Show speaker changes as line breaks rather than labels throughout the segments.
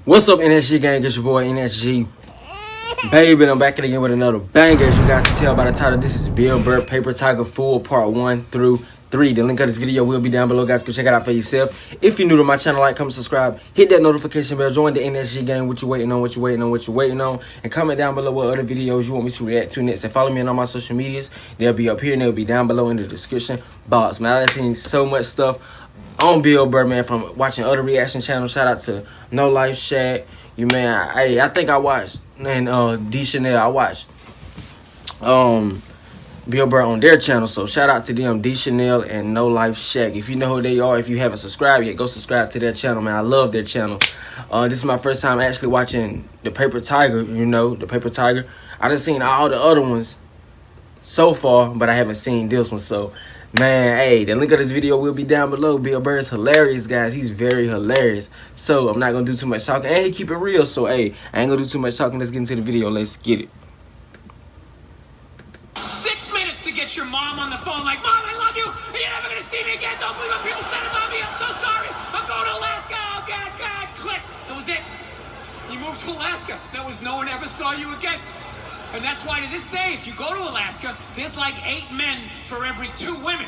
What's up, NSG gang? It's your boy N.S.G. Baby, I'm back again with another banger. As you guys can tell by the title, this is Bill Burr Paper Tiger Full Part 1 through 3. The link of this video will be down below, guys. Go check it out for yourself. If you're new to my channel, like, comment, subscribe, hit that notification bell, join the NSG gang. What you waiting on, what you waiting on, what you waiting on, and comment down below what other videos you want me to react to next. And follow me on all my social medias. They'll be up here and they'll be down below in the description box. Man, I've seen so much stuff on Bill Burr, man, from watching other reaction channels. Shout out to No Life Shack. You man, I think I watched, and D Chanel, I watched Bill Burr on their channel. So shout out to them, D Chanel and No Life Shack. If you know who they are, if you haven't subscribed yet, go subscribe to their channel, man. I love their channel. This is my first time actually watching the Paper Tiger. You know, the Paper Tiger. I done seen all the other ones so far, but I haven't seen this one. So man, hey, the link of this video will be down below. Bill Burr is hilarious, guys. He's very hilarious. So I'm not gonna do too much talking, and he keep it real. So hey, I ain't gonna do too much talking. Let's get into the video. Let's get it.
6 minutes to get your mom on the phone, like, Mom, I love you. You're never gonna see me again. Don't believe what people said about me. I'm so sorry. I'm going to Alaska. Oh God, God, click. That was it. You moved to Alaska. That was no one ever saw you again. And that's why to this day, if you go to Alaska, there's like 8 men for every 2 women.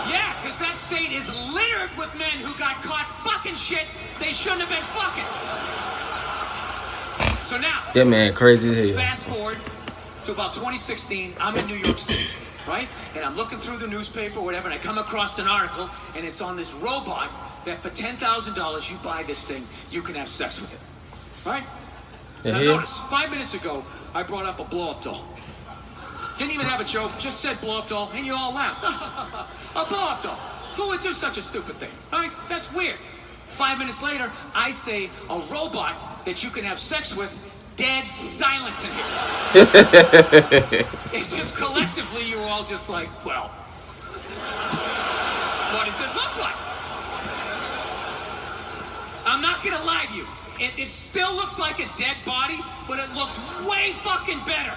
Yeah, because that state is littered with men who got caught fucking shit they shouldn't have been fucking. So now,
that man crazy as hell.
Fast forward to about 2016, I'm in New York City, right? And I'm looking through the newspaper, whatever, and I come across an article, and it's on this robot that for $10,000 you buy this thing, you can have sex with it, right? Now notice, 5 minutes ago, I brought up a blow-up doll. Didn't even have a joke, just said blow-up doll, and you all laughed. A blow-up doll. Who would do such a stupid thing? All right, that's weird. 5 minutes later, I say a robot that you can have sex with, dead silence in here. As if collectively you were all just like, well, what does it look like? I'm not gonna lie to you. It still looks like a dead body, but it looks way fucking better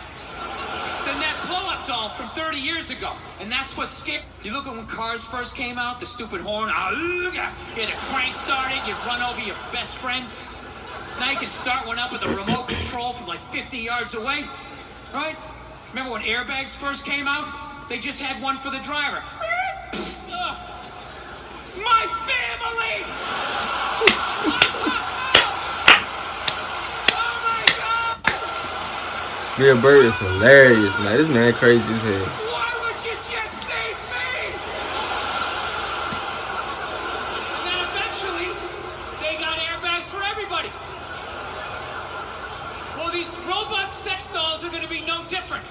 than that blow-up doll from 30 years ago. And that's what's scary. You look at when cars first came out, the stupid horn, you had a crank started, you'd run over your best friend. Now you can start one up with a remote control from like 50 yards away, right? Remember when airbags first came out? They just had one for the driver. My family!
Bill Burr is hilarious, man. This man crazy as hell.
Why would you just save me? And then eventually, they got airbags for everybody. Well, these robot sex dolls are going to be no different.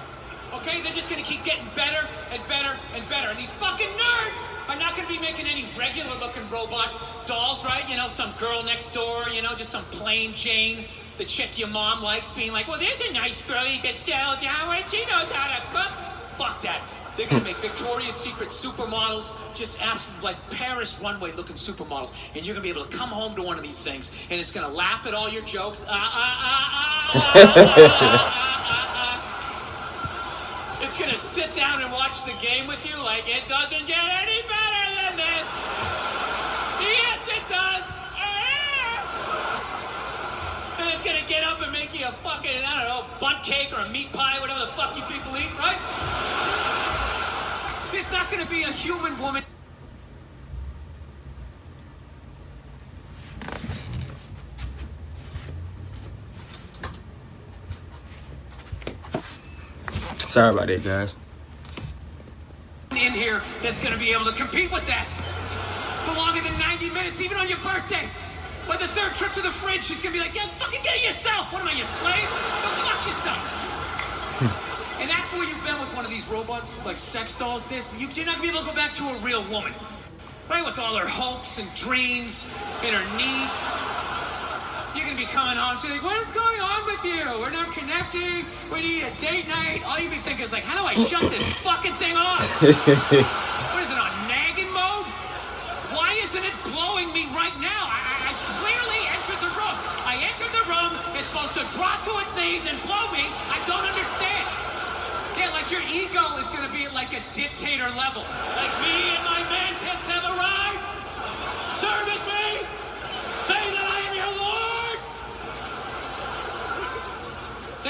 Okay? They're just going to keep getting better and better and better. And these fucking nerds are not going to be making any regular-looking robot dolls, right? You know, some girl next door, you know, just some plain Jane. The chick your mom likes, being like, well, there's a nice girl you can settle down with. She knows how to cook. Fuck that. They're going to make Victoria's Secret supermodels, just absolute, like Paris runway looking supermodels. And you're going to be able to come home to one of these things, and it's going to laugh at all your jokes. It's going to sit down and watch the game with you like, it doesn't get any better than this. Yes, it does. And it's gonna get up and make you a fucking, I don't know, bunt cake or a meat pie, whatever the fuck you people eat, right? There's not gonna be a human woman.
Sorry about that, guys.
In here that's gonna be able to compete with that for longer than 90 minutes, even on your birthday. By the 3rd trip to the fridge, she's gonna be like, yeah, fucking get it yourself. What am I, your slave? Go fuck yourself. And after you've been with one of these robots, like sex dolls, you're not gonna be able to go back to a real woman. Right? With all her hopes and dreams and her needs. You're gonna be coming home, she's like, what is going on with you? We're not connecting, we need a date night. All you'll be thinking is like, how do I shut this fucking thing off? What is it, on nagging mode? Why isn't it blowing me right now? I clearly entered the room. I entered the room. It's supposed to drop to its knees and blow me. I don't understand. Yeah, like your ego is going to be at like a dictator level. Like, me and my man tits have arrived. Service me. Say that I am your lord.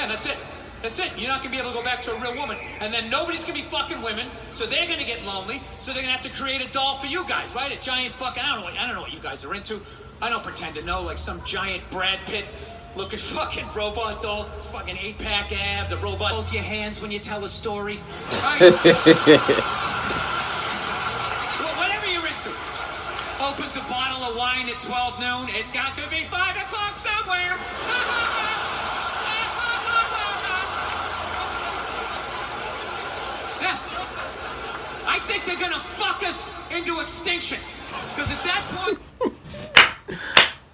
that's it. That's it. You're not going to be able to go back to a real woman. And then nobody's going to be fucking women, so they're going to get lonely, so they're going to have to create a doll for you guys, right? A giant fucking, I don't know what you guys are into. I don't pretend to know, like some giant Brad Pitt looking fucking robot doll, fucking 8-pack abs, a robot holds your hands when you tell a story, right? Whatever you're into. Opens a bottle of wine at 12 noon. It's got to be 5 o'clock somewhere. I think they're gonna fuck us into extinction. Because at that point,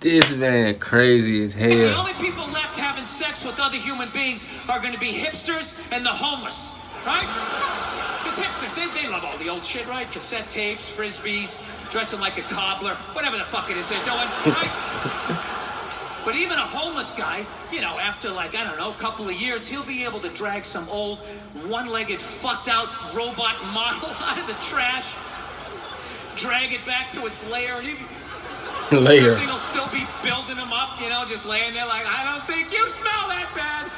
This man crazy as hell.
the only people left having sex with other human beings are gonna be hipsters and the homeless, right? Because hipsters, they love all the old shit, right? Cassette tapes, frisbees, dressing like a cobbler, whatever the fuck it is they're doing, right? But even a homeless guy, you know, after like, I don't know, a couple of years, he'll be able to drag some old, one-legged, fucked-out robot model out of the trash, drag it back to its lair, and everything will still be building him up, you know, just laying there like, I don't think you smell that bad.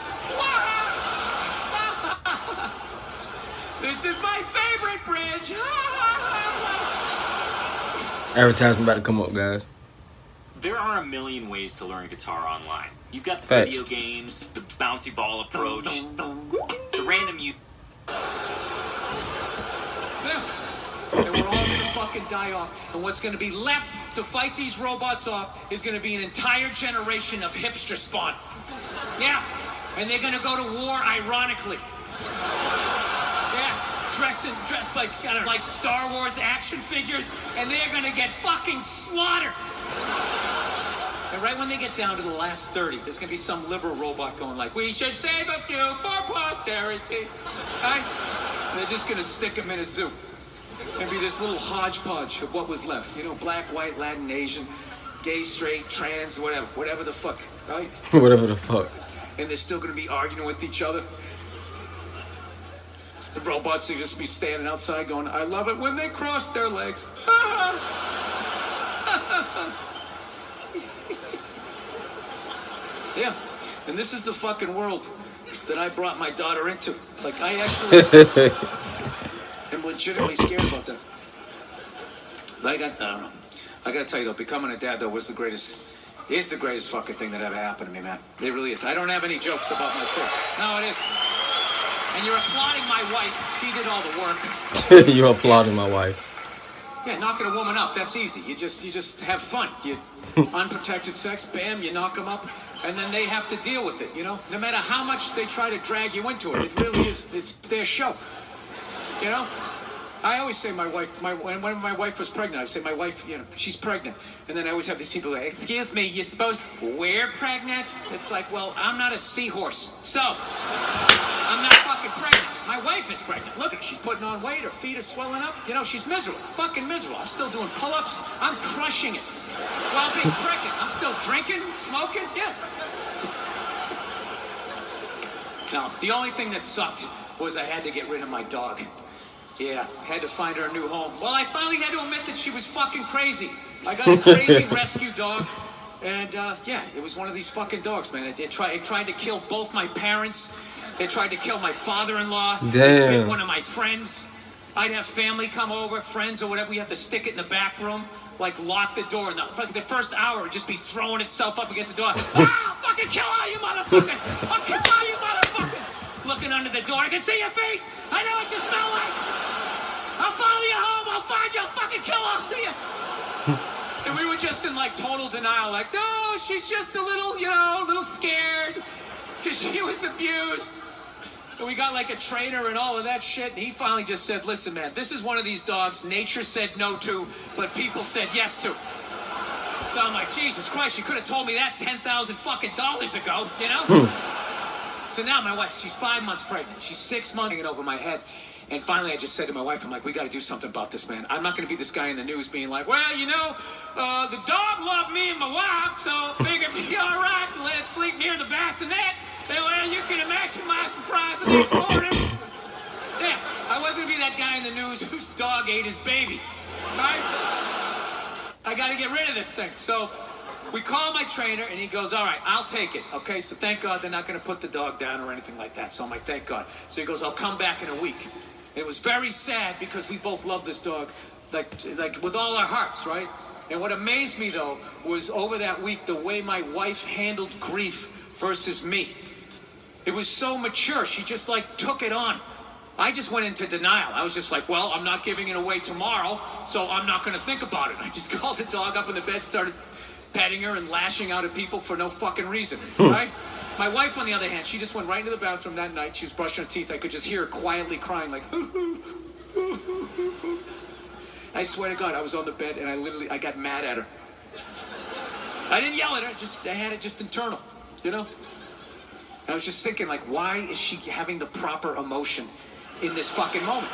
This is my favorite bridge.
Advertisement about to come up, guys.
There are a million ways to learn guitar online. You've got the
Facts.
video games, the bouncy ball approach, the random you.
Yeah. And we're all gonna fucking die off. And what's gonna be left to fight these robots off is gonna be an entire generation of hipster spawn. Yeah. And they're gonna go to war ironically. Yeah. Dressed like, I don't know, like Star Wars action figures, and they're gonna get fucking slaughtered. And right when they get down to the last 30, there's gonna be some liberal robot going like, we should save a few for posterity. Right? And they're just gonna stick them in a zoo. There'll be this little hodgepodge of what was left. You know, black, white, Latin, Asian, gay, straight, trans, whatever the fuck, right?
Whatever the fuck.
And they're still gonna be arguing with each other. The robots will just be standing outside going, I love it when they cross their legs. Yeah, and this is the fucking world that I brought my daughter into. Like, I actually am legitimately scared about that. But I don't know. I gotta tell you though, becoming a dad though is the greatest fucking thing that ever happened to me, man. It really is. I don't have any jokes about my kid. No, it is. And you're applauding my wife. She did all the work.
You're applauding my wife.
Yeah, knocking a woman up, that's easy. You just have fun. You unprotected sex, bam, you knock them up, and then they have to deal with it, you know? No matter how much they try to drag you into it, it really is, it's their show. You know? I always say my wife, when my wife was pregnant, I would say my wife, you know, she's pregnant. And then I always have these people like, excuse me, you're supposed, we're pregnant? It's like, well, I'm not a seahorse, so I'm not fucking pregnant. My wife is pregnant. Look at her, she's putting on weight, her feet are swelling up. You know, she's miserable, fucking miserable. I'm still doing pull-ups, I'm crushing it. While being pregnant, I'm still drinking, smoking, yeah. Now, the only thing that sucked was I had to get rid of my dog. Yeah, had to find her a new home. Well, I finally had to admit that she was fucking crazy. I got a crazy rescue dog, and yeah, it was one of these fucking dogs, man. It tried to kill both my parents. It tried to kill my father-in-law.
Damn.
It bit one of my friends. I'd have family come over, friends or whatever. We have to stick it in the back room, like lock the door. And the first hour would just be throwing itself up against the door. Ah, fucking kill all you motherfuckers! I'll kill all you motherfuckers! Looking under the door, I can see your feet. I know what you smell like. I'll follow you home. I'll find you. I'll fucking kill all of you. And we were just in like total denial, like, no, she's just a little, you know, a little scared because she was abused. And we got like a trainer and all of that shit. And he finally just said, listen, man, this is one of these dogs nature said no to, but people said yes to. So I'm like, Jesus Christ, you could have told me that $10,000 fucking dollars ago, you know? So now my wife, she's 5 months pregnant. She's 6 months hanging over my head. And finally, I just said to my wife, I'm like, we got to do something about this, man. I'm not going to be this guy in the news being like, well, you know, the dog loved me and my wife, so figured it'd be all right to let it sleep near the bassinet. And, well, you can imagine my surprise the next morning. Yeah, I wasn't going to be that guy in the news whose dog ate his baby, right? I got to get rid of this thing. So we call my trainer, and he goes, all right, I'll take it. Okay, so thank God they're not going to put the dog down or anything like that. So I'm like, thank God. So he goes, I'll come back in a week. It was very sad because we both love this dog, like with all our hearts, right? And what amazed me, though, was over that week, the way my wife handled grief versus me. It was so mature. She just, like, took it on. I just went into denial. I was just like, well, I'm not giving it away tomorrow, so I'm not going to think about it. I just called the dog up in the bed, started petting her and lashing out at people for no fucking reason, right? My wife, on the other hand, she just went right into the bathroom that night. She was brushing her teeth. I could just hear her quietly crying, like, I swear to God, I was on the bed and I got mad at her. I didn't yell at her, I had it just internal, you know? I was just thinking, like, why is she having the proper emotion in this fucking moment?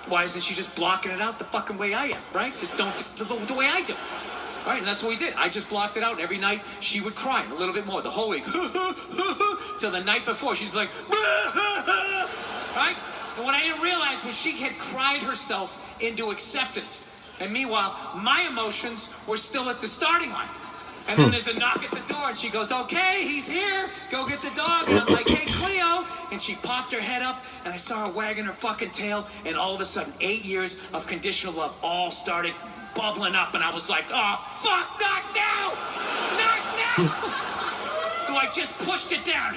Why isn't she just blocking it out the fucking way I am, right? Just don't, the way I do. Right, and that's what we did. I just blocked it out, and every night she would cry a little bit more, the whole week. Till the night before, she's like, right? And what I didn't realize was she had cried herself into acceptance. And meanwhile, my emotions were still at the starting line. And then there's a knock at the door, and she goes, okay, he's here. Go get the dog. And I'm like, hey, Cleo. And she popped her head up, and I saw her wagging her fucking tail. And all of a sudden, 8 years of conditional love all started bubbling up. And I was like, oh, fuck, not now. Not now. So I just pushed it down.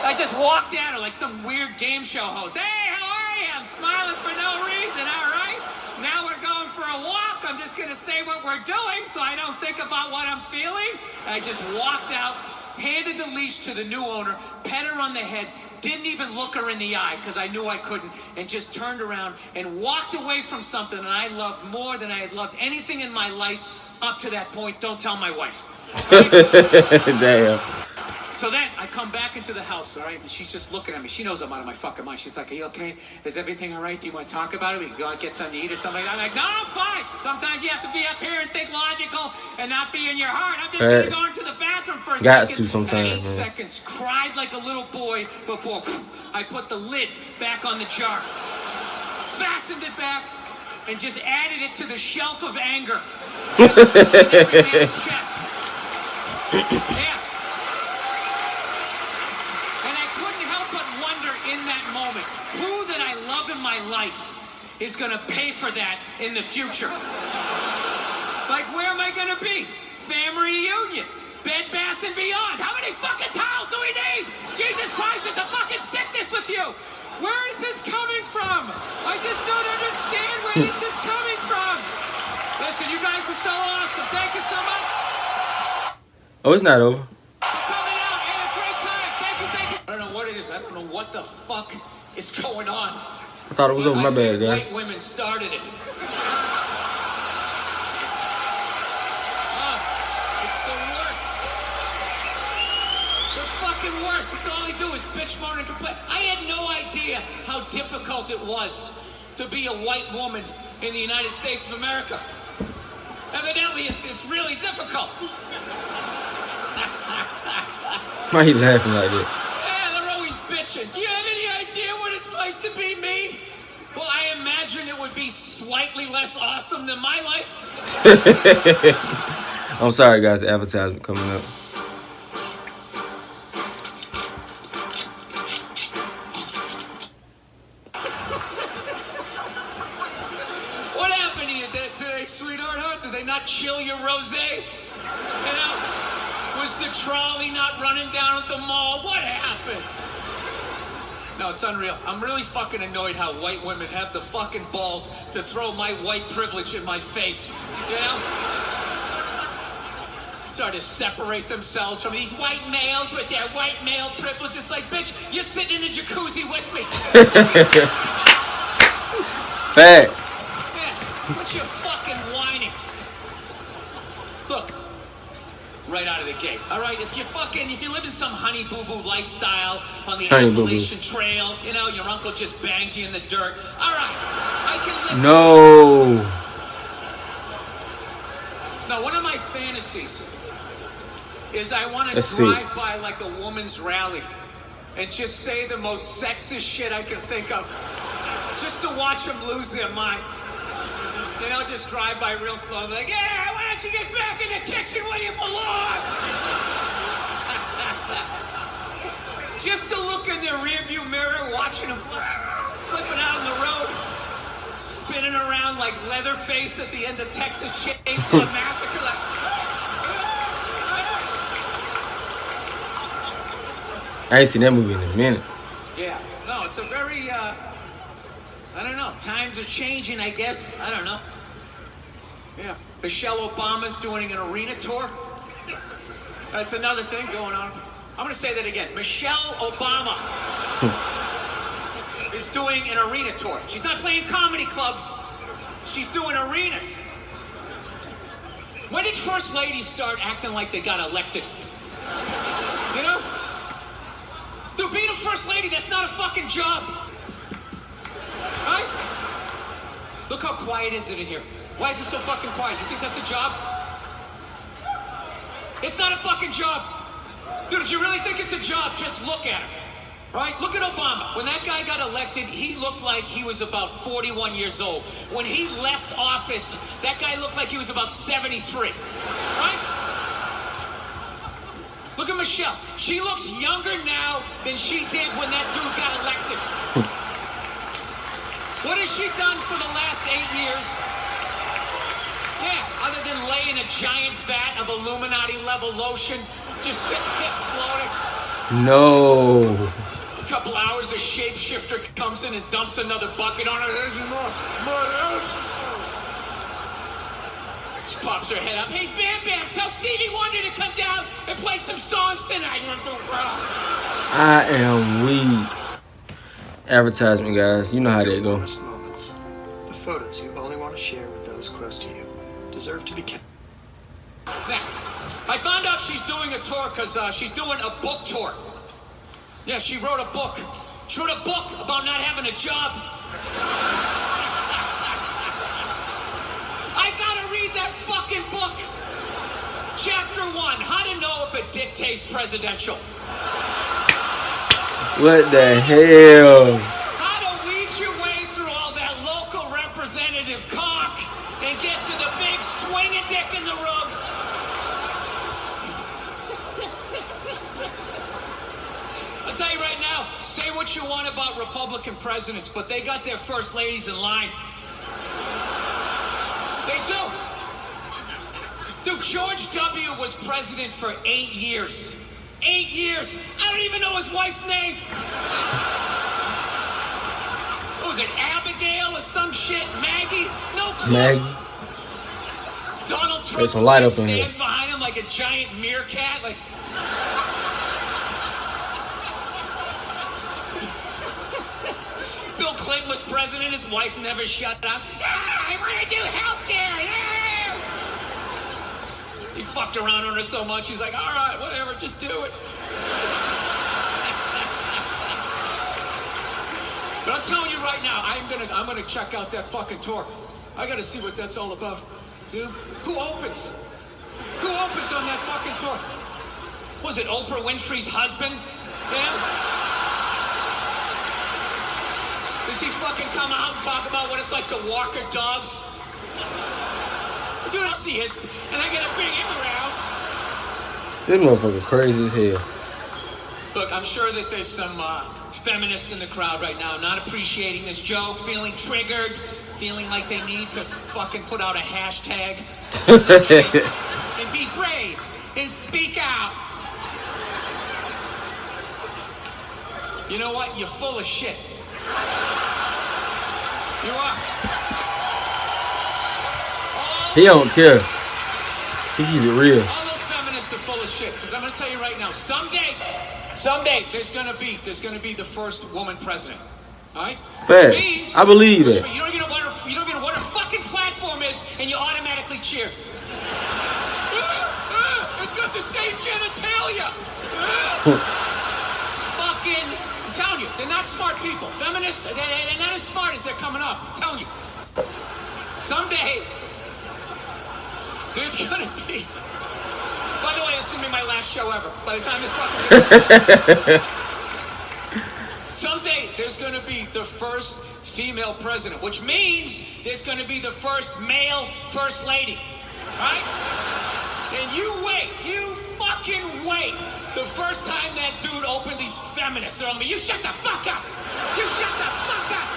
I just walked at her like some weird game show host. Hey, how are you? I'm smiling for no reason, all right? Now we're going for a walk. I'm just going to say what we're doing so I don't think about what I'm feeling. I just walked out, handed the leash to the new owner, pet her on the head, didn't even look her in the eye because I knew I couldn't, and just turned around and walked away from something that I loved more than I had loved anything in my life up to that point. Don't tell my wife. Right?
Damn.
So then I come back into the house, all right, and she's just looking at me. She knows I'm out of my fucking mind. She's like, are you okay? Is everything all right? Do you want to talk about it? We can go and get something to eat or something. I'm like, no, I'm fine. Sometimes you have to be up here and think logical and not be in your heart. I'm just going to go into the bathroom for a second. And 8 seconds, cried like a little boy before I put the lid back on the jar, fastened it back, and just added it to the shelf of anger that sits in every man's chest. Yeah. In that moment, who that I love in my life is going to pay for that in the future? Like, where am I going to be? Family reunion, Bed Bath & Beyond. How many fucking towels do we need? Jesus Christ, it's a fucking sickness with you. Where is this coming from? I just don't understand where this is coming from. Listen, you guys were so awesome. Thank you so much.
Oh, it's not over.
I don't know what it is. I don't know what the fuck is going on.
I thought it was over. My bad, guys.
White women started it. It's the worst. They're fucking worse. It's all they do is bitch, moan, and complain. I had no idea how difficult it was to be a white woman in the United States of America. Evidently, it's really difficult.
Why are you laughing like that?
Do you have any idea what it's like to be me? Well, I imagine it would be slightly less awesome than my life.
I'm sorry, guys. The advertisement coming up.
What happened to you today, sweetheart? Huh? Did they not chill your rosé? You know? Was the trolley not running down at the mall? What happened? No, it's unreal. I'm really fucking annoyed how white women have the fucking balls to throw my white privilege in my face. You know? Start to separate themselves from these white males with their white male privilege. It's like, bitch, you're sitting in the jacuzzi with me.
Fact.
Man, quit your fucking whining. Look. Right out of the gate, all right? If you live in some honey boo-boo lifestyle on the Appalachian Trail, you know, your uncle just banged you in the dirt, all right, I can listen
No.
Now, one of my fantasies is I want to drive by like a woman's rally and just say the most sexist shit I can think of, just to watch them lose their minds. You know, just drive by real slow and be like, yeah, I want to can't you get back in the kitchen where you belong? Just to look in the rearview mirror, watching him flipping out on the road, spinning around like Leatherface at the end of Texas Chainsaw Massacre. Like,
I ain't seen that movie in a minute.
yeah, no, it's a very, I don't know. Times are changing, I guess. I don't know. Yeah, Michelle Obama's doing an arena tour. That's another thing going on. I'm going to say that again. Michelle Obama is doing an arena tour. She's not playing comedy clubs. She's doing arenas. When did first ladies start acting like they got elected? You know? Dude, being a first lady, that's not a fucking job. Right? Look how quiet is it in here. Why is it so fucking quiet? You think that's a job? It's not a fucking job. Dude, if you really think it's a job, just look at him. Right? Look at Obama. When that guy got elected, he looked like he was about 41 years old. When he left office, that guy looked like he was about 73. Right? Look at Michelle. She looks younger now than she did when that dude got elected. What has she done for the last 8 years? Yeah, other than lay in a giant vat of Illuminati-level lotion, just sitting there floating.
No.
A couple hours, a shapeshifter comes in and dumps another bucket on her. She pops her head up. Hey, Bam Bam, tell Stevie Wonder to come down and play some songs tonight.
I am weak. Advertisement, guys. You know how that go.
Moments. The photos you only want to share with those close to you deserve to be kept.
Now, I found out she's doing a tour because she's doing a book tour. Yeah, she wrote a book. She wrote a book about not having a job. I gotta read that fucking book. Chapter 1, how to know if a dick tastes presidential.
What the hell?
How to weed your way through all that local representative cock and get to the big swinging dick in the room. I'll tell you right now, say what you want about Republican presidents, but they got their first ladies in line. They do. Dude, George W. was president for 8 years. 8 years. I don't even know his wife's name. What was it, Abigail or some shit? Maggie? No clue.
Maggie.
Donald Trump
There's some light up in here.
stands behind him like a giant meerkat. Like, Bill Clinton was president. His wife never shut up. I want to do healthcare. Yeah. He fucked around on her so much. He's like, all right, whatever, just do it. But I'm telling you right now, I'm gonna check out that fucking tour. I gotta see what that's all about. You know? Who opens? Who opens on that fucking tour? Was it Oprah Winfrey's husband? Yeah? Does he fucking come out and talk about what it's like to walk her dogs? Dude, I see his, and I gotta bring him around.
This motherfucker crazy as hell.
Look, I'm sure that there's some feminists in the crowd right now not appreciating this joke, feeling triggered, feeling like they need to fucking put out a hashtag or some shit, and be brave and speak out. You know what? You're full of shit. You are.
He don't care. He keep it real.
All those feminists are full of shit. Because I'm going to tell you right now, someday, there's going to be the first woman president. All right?
Fair.
Which means,
I believe that.
You don't even know what her fucking platform is, and you automatically cheer. It's got the same genitalia. Fucking, I'm telling you, they're not smart people. Feminists, they're not as smart as they're coming off. I'm telling you. Someday, there's gonna be. By the way, this is gonna be my last show ever. By the time this fucking. Someday there's gonna be the first female president, which means there's gonna be the first male first lady. right? And you wait, you fucking wait. The first time that dude opens, he's feminist. They're on me. You shut the fuck up. You shut the fuck up.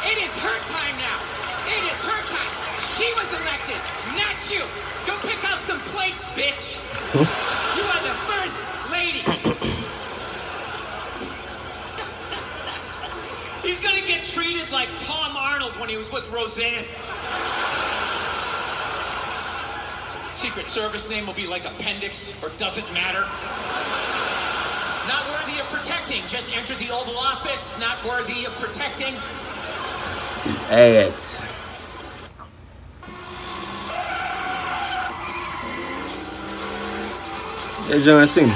It is her time now. It is her time. She was elected, not you. Go pick out some plates, bitch. You are the first lady. He's gonna get treated like Tom Arnold when he was with Roseanne. Secret Service name will be like Appendix or Doesn't Matter. Not worthy of protecting. Just entered the Oval Office. Not worthy of protecting.
Ads. There's John Cena.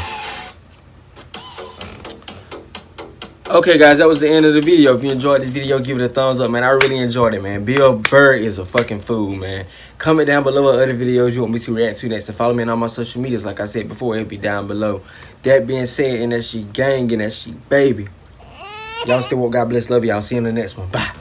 Okay, guys, that was the end of the video. If you enjoyed this video, give it a thumbs up, man. I really enjoyed it, man. Bill Burr is a fucking fool, man. Comment down below what other videos you want me to react to next. And follow me on all my social medias. Like I said before, it'll be down below. That being said, N.S.G. gang, N.S.G. baby. Y'all stay woke. God bless. Love y'all. See you in the next one. Bye.